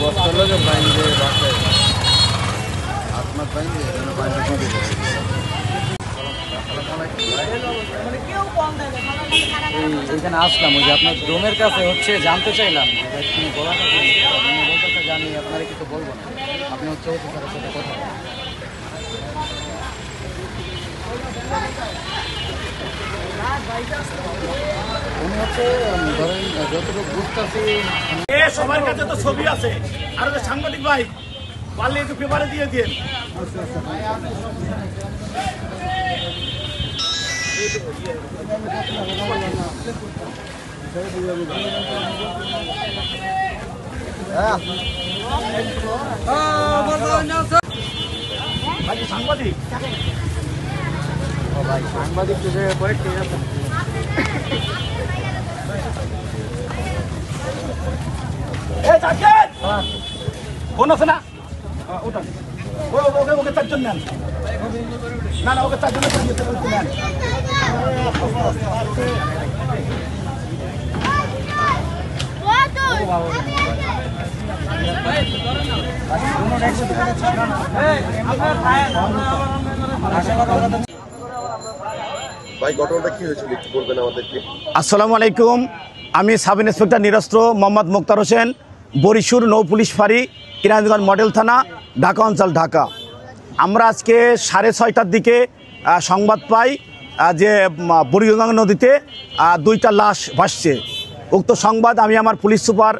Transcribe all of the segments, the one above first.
বস্তা লোক বাইন্দে রাখে আপনার বাইন্দে এখানে আসলাম ওই যে আপনার ডোমের কাছে হচ্ছে জানতে চাইলাম কি বলাটা বলতে জানি আপনারা কিছু বলবো না আপনি হচ্ছে অফিসারের সাথে কথা বলেন। উনি হচ্ছে ধরেন যতটুকু বুঝতেছি সবার কাছে তো ছবি আছে আর সাংবাদিক ভাই পারলে একটু পেপারে দিয়ে দিন। সাংবাদিক ভাই সাংবাদিক পরে ঠিক আছে ফোন আছে না ওকে ওকে 4 জন নেন না ওকে 4 জন নেন। ভাই ঘটনাটা কি হয়েছিল একটু বলবেন আমাদেরকে। আসসালামু আলাইকুম, আমি সাব ইন্সপেক্টর নিরস্ত্র মোহাম্মদ মুক্তার হোসেন, বরিশুর নৌ পুলিশ ফাঁড়ি, কিরানীগঞ্জ মডেল থানা, ঢাকা অঞ্চল, ঢাকা। আমরা আজকে 6:30টার দিকে সংবাদ পাই যে বুড়িগঙ্গা নদীতে 2টা লাশ ভাসছে। উক্ত সংবাদ আমি আমার পুলিশ সুপার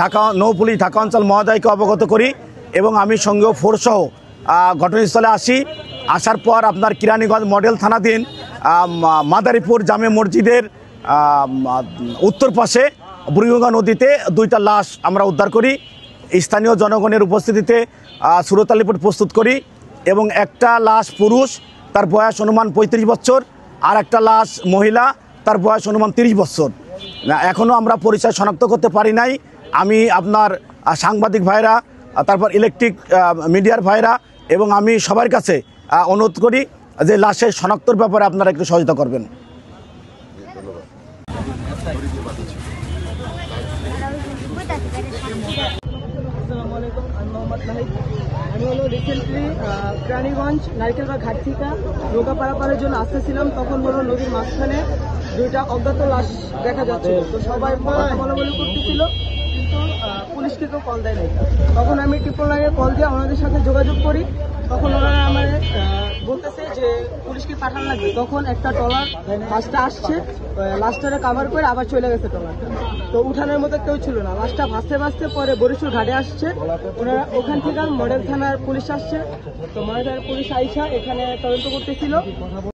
ঢাকা নৌ পুলিশ ঢাকা অঞ্চল মহোদয়কে অবগত করি এবং আমি সঙ্গেও ফোর্সসহ ঘটনাস্থলে আসি। আসার পর আপনার কিরানীগঞ্জ মডেল থানাধীন মাদারীপুর জামে মসজিদের উত্তর পাশে বুড়িগঙ্গা নদীতে 2টা লাশ আমরা উদ্ধার করি। স্থানীয় জনগণের উপস্থিতিতে সুরতাল রিপোর্ট প্রস্তুত করি এবং একটা লাশ পুরুষ, তার বয়স অনুমান 35 বছর, আর একটা লাশ মহিলা, তার বয়স অনুমান 30 বছর। এখনও আমরা পরিচয় শনাক্ত করতে পারি নাই। আমি আপনার সাংবাদিক ভাইরা, তারপর ইলেকট্রিক মিডিয়ার ভাইরা এবং আমি সবার কাছে অনুরোধ করি যে লাশের শনাক্তর ব্যাপারে আপনারা একটু সহযোগিতা করবেন। আমি হলো রিসেন্টলি কেরানীগঞ্জ নারিকেলবাগ ঘাট থেকে নৌকা পারাপারের জন্য আসতেছিলাম, তখন হলো নদীর মাঝখানে 2টা অজ্ঞাত লাশ দেখা যাচ্ছে। তো সবাই কথা বলা করতেছিল, কিন্তু পুলিশকে কেউ কল দেয় নাই। তখন আমি 999-এ কল দিয়ে ওনাদের সাথে যোগাযোগ করি। তখন ওনারা আমার বলতেছে যে পুলিশকে পাঠানো লাগবে। তখন একটা ট্রলার লাশটা আসছে, লাশটারে কাভার করে আবার চলে গেছে ট্রলারটা। তো উঠানোর মতো কেউ ছিল না। লাশটা ভাসতে ভাসতে পরে বরিশুর ঘাটে আসছে। ওনারা ওখান থেকে মডেল থানার পুলিশ আসছে। তো মডেল থানার পুলিশ আইসা এখানে তদন্ত করতেছিল।